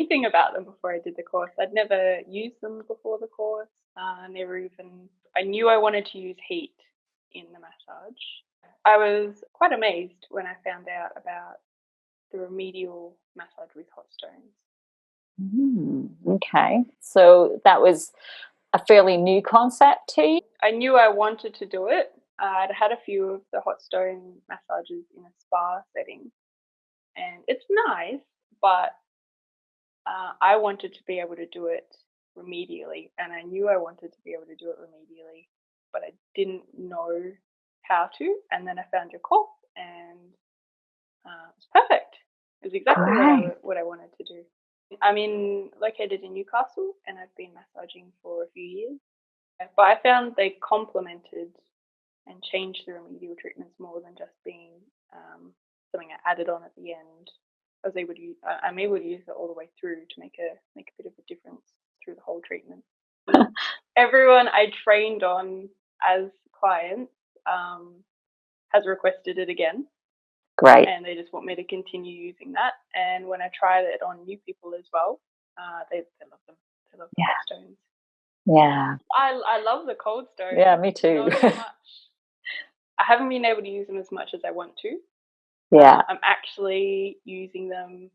anything about them before I did the course. I'd never used them before the course. I knew I wanted to use heat in the massage. I was quite amazed when I found out about the remedial massage with hot stones. Okay. So that was a fairly new concept to you? I knew I wanted to do it. I'd had a few of the hot stone massages in a spa setting, and it's nice, but I wanted to be able to do it remedially, and I knew I wanted to be able to do it remedially, but I didn't know how to. And then I found your course, and it was perfect. It was exactly what I wanted to do. Located in Newcastle, and I've been massaging for a few years. But I found they complemented and changed the remedial treatments more than just being something I added on at the end. I'm able to use it all the way through to make a bit of a difference through the whole treatment. Everyone I trained on as clients has requested it again. Great. And they just want me to continue using that. And when I tried it on new people as well, they love them. They love the hot stones. Yeah. I love the cold stones. Yeah, me too. Not as much. I haven't been able to use them as much as I want to. Yeah. I'm actually using them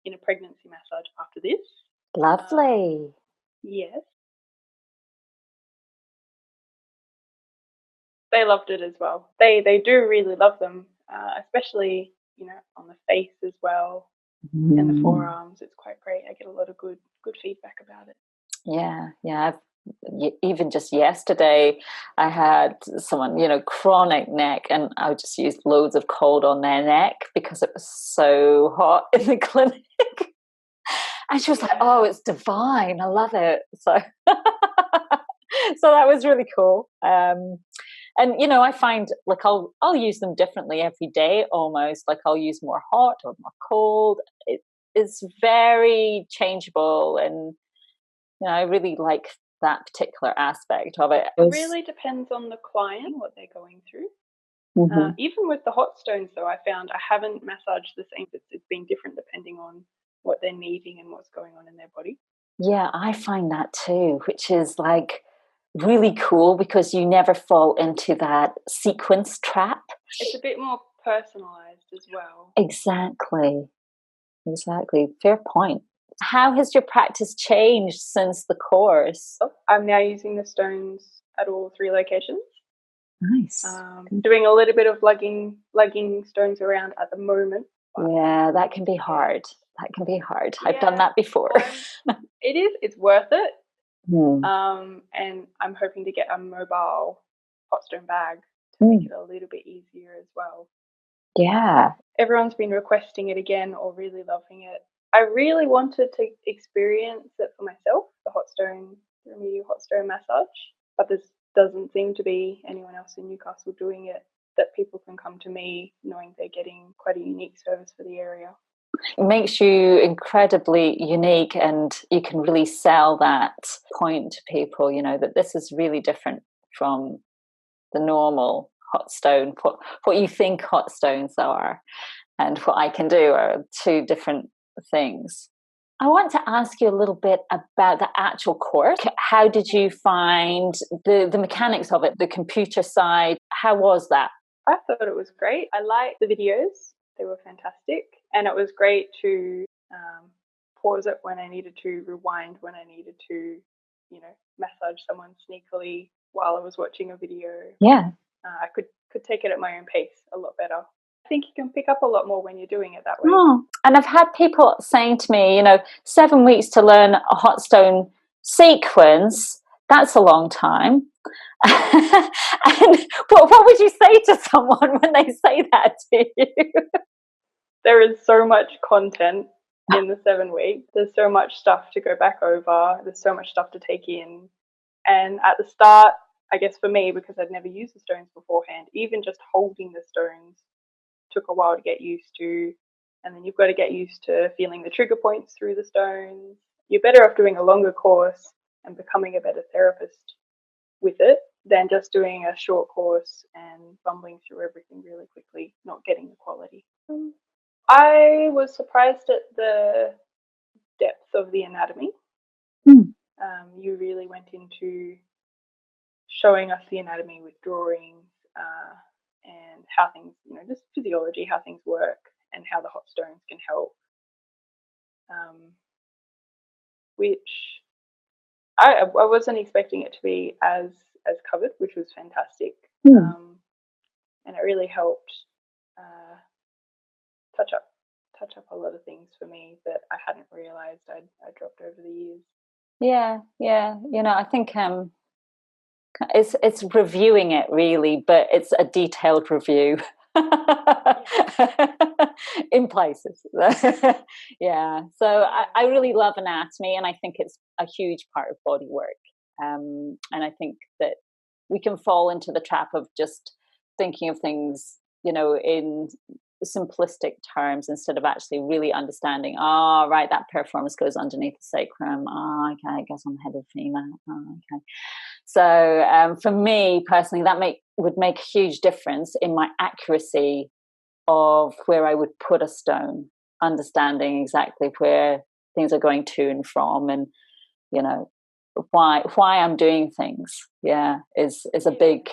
in a pregnancy massage after this. Lovely. Yes. They loved it as well. They do really love them, especially, on the face as well and the forearms. It's quite great. I get a lot of good feedback about it. Yeah. Even just yesterday, I had someone, chronic neck, and I just used loads of cold on their neck because it was so hot in the clinic. And she was like, "Oh, it's divine. I love it." So, so that was really cool. And I find like I'll use them differently every day almost. Like I'll use more hot or more cold. It's very changeable, and I really like that particular aspect of it. It really depends on the client, what they're going through. Even with the hot stones, though, I found I haven't massaged the same. It's been different depending on what they're needing and what's going on in their body. Yeah, I find that too, which is like really cool because you never fall into that sequence trap. It's a bit more personalised as well. Exactly. Fair point. How has your practice changed since the course? I'm now using the stones at all 3 locations. Nice. Doing a little bit of lugging stones around at the moment. Yeah, that can be hard. I've done that before. It is. It's worth it. And I'm hoping to get a mobile hot stone bag to make it a little bit easier as well. Yeah. Everyone's been requesting it again or really loving it. I really wanted to experience it for myself, the remedial hot stone massage, but there doesn't seem to be anyone else in Newcastle doing it, that people can come to me knowing they're getting quite a unique service for the area. It makes you incredibly unique, and you can really sell that point to people, that this is really different from the normal hot stone. What you think hot stones are and what I can do are 2 different things. I want to ask you a little bit about the actual course. How did you find the mechanics of it, the computer side? How was that? I thought it was great. I liked the videos. They were fantastic. And it was great to pause it when I needed to, rewind when I needed to, massage someone sneakily while I was watching a video. Yeah. I could take it at my own pace a lot better. I think you can pick up a lot more when you're doing it that way. And I've had people saying to me, 7 weeks to learn a hot stone sequence, that's a long time. And what would you say to someone when they say that to you? There is so much content in the 7 weeks. There's so much stuff to go back over. There's so much stuff to take in. And at the start, I guess for me, because I'd never used the stones beforehand, even just holding the stones took a while to get used to. And then you've got to get used to feeling the trigger points through the stones. You're better off doing a longer course and becoming a better therapist with it than just doing a short course and bumbling through everything really quickly, not getting the quality. I was surprised at the depth of the anatomy. Mm. You really went into showing us the anatomy with drawings and how things, just physiology, how things work, and how the hot stones can help. Which I wasn't expecting it to be as covered, which was fantastic. And it really helped touch up a lot of things for me that I hadn't realized I dropped over the years. Yeah. I think it's reviewing it really, but it's a detailed review. In places. Yeah. So I really love anatomy, and I think it's a huge part of body work. And I think that we can fall into the trap of just thinking of things, in simplistic terms instead of actually really understanding. Oh, right, that piriformis goes underneath the sacrum. Oh, okay, I guess on the head of the femur. Oh, okay. So for me personally, that would make a huge difference in my accuracy of where I would put a stone, understanding exactly where things are going to and from, and why I'm doing things. Yeah, is a big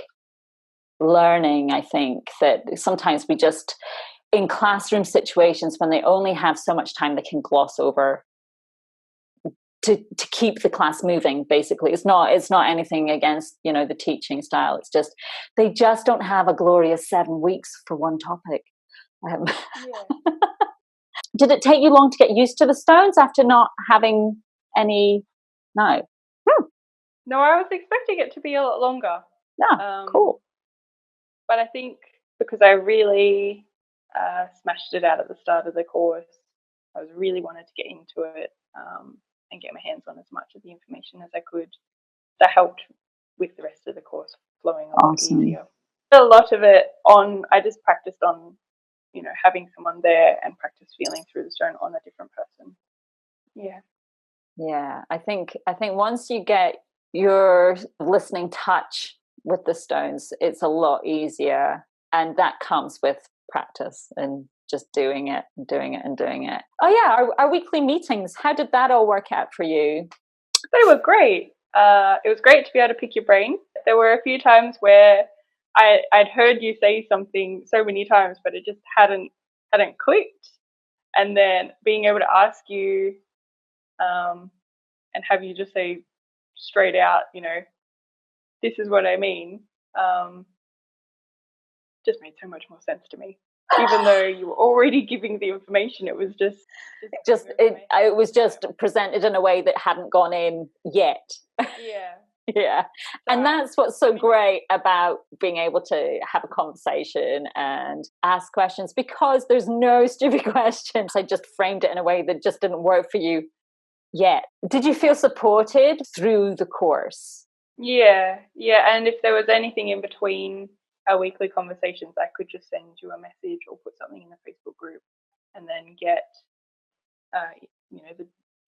learning. I think that sometimes we just, in classroom situations when they only have so much time, they can gloss over to keep the class moving. Basically, it's not anything against the teaching style. It's just they just don't have a glorious 7 weeks for one topic. Did it take you long to get used to the stones after not having any? No. No, I was expecting it to be a lot longer. Cool. But I think because I really smashed it out at the start of the course, I was really wanted to get into it and get my hands on as much of the information as I could. That helped with the rest of the course flowing a lot easier. A lot of it I just practiced on, having someone there and practice feeling through the stone on a different person. Yeah, I think once you get your listening touch with the stones, it's a lot easier, and that comes with practice and just doing it. Oh yeah, our weekly meetings, how did that all work out for you? They were great. It was great to be able to pick your brain. There were a few times where I'd heard you say something so many times, but it just hadn't clicked. And then being able to ask you and have you just say straight out, this is what I mean, just made so much more sense to me. Even though you were already giving the information, it was it was just presented in a way that hadn't gone in yet. Yeah. And that's what's so great about being able to have a conversation and ask questions, because there's no stupid questions. I just framed it in a way that just didn't work for you yet. Did you feel supported through the course? Yeah. And if there was anything in between our weekly conversations, I could just send you a message or put something in the Facebook group and then get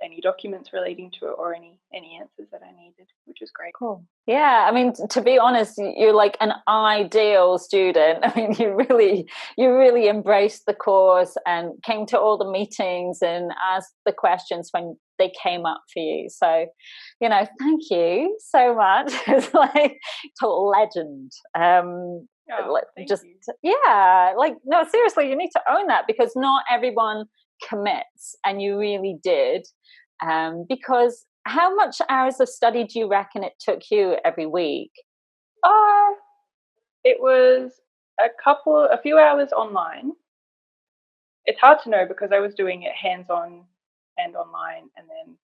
any documents relating to it or any answers that I needed, which was great. Cool. Yeah, I mean, to be honest, you're like an ideal student. I mean, you really embraced the course and came to all the meetings and asked the questions when they came up for you. So, thank you so much. It's like total legend. Thank you. Yeah, no, seriously, you need to own that, because not everyone commits, and you really did. Because how much hours of study do you reckon it took you every week? It was a few hours online. It's hard to know because I was doing it hands-on and online, and then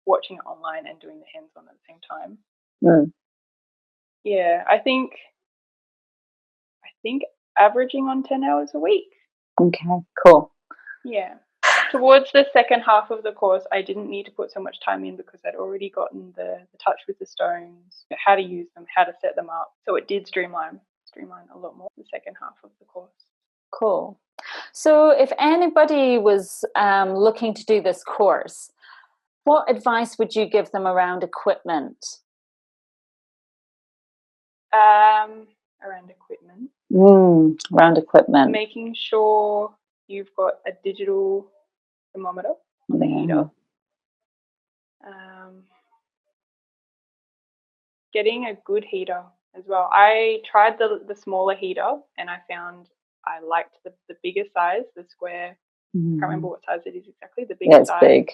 watching it online and doing the hands-on at the same time. Yeah, I think averaging on 10 hours a week. Okay, cool. Yeah. Towards the second half of the course, I didn't need to put so much time in because I'd already gotten the touch with the stones, how to use them, how to set them up. So it did streamline a lot more the second half of the course. Cool. So if anybody was looking to do this course, what advice would you give them around equipment? Around equipment. Around equipment. Making sure you've got a digital thermometer on the heater. Getting a good heater as well. I tried the smaller heater and I found I liked the bigger size, the square. I can't remember what size it is exactly, the bigger That's size. big.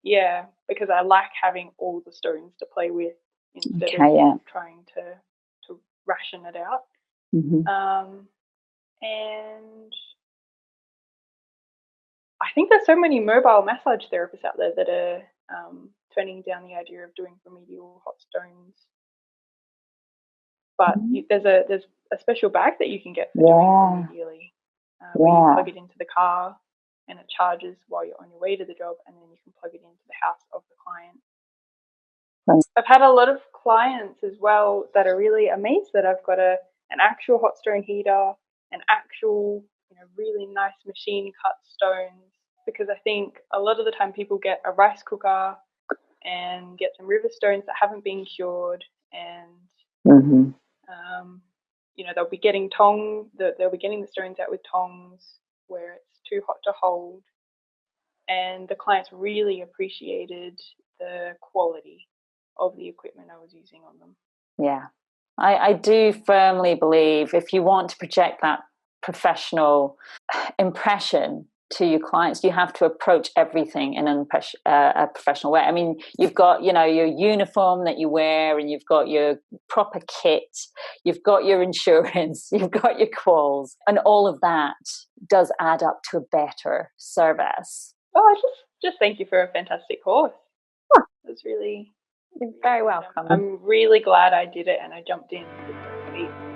Yeah, because I like having all the stones to play with instead Okay, of trying to ration it out. And I think there's so many mobile massage therapists out there that are turning down the idea of doing remedial hot stones. But there's a special bag that you can get for doing it remedially, where you plug it into the car and it charges while you're on your way to the job, and then you can plug it into the house of the client. I've had a lot of clients as well that are really amazed that I've got an actual hot stone heater, an actual, really nice machine cut stones, because I think a lot of the time people get a rice cooker and get some river stones that haven't been cured, and they'll be getting they'll be getting the stones out with tongs where it's too hot to hold, and the clients really appreciated the quality of the equipment I was using on them. Yeah, I do firmly believe if you want to project that professional impression to your clients, you have to approach everything in a professional way. I mean, you've got, your uniform that you wear, and you've got your proper kit, you've got your insurance, you've got your quals, and all of that does add up to a better service. Oh, I just thank you for a fantastic course. Huh. It was really... You're very welcome. I'm really glad I did it and I jumped in with both feet.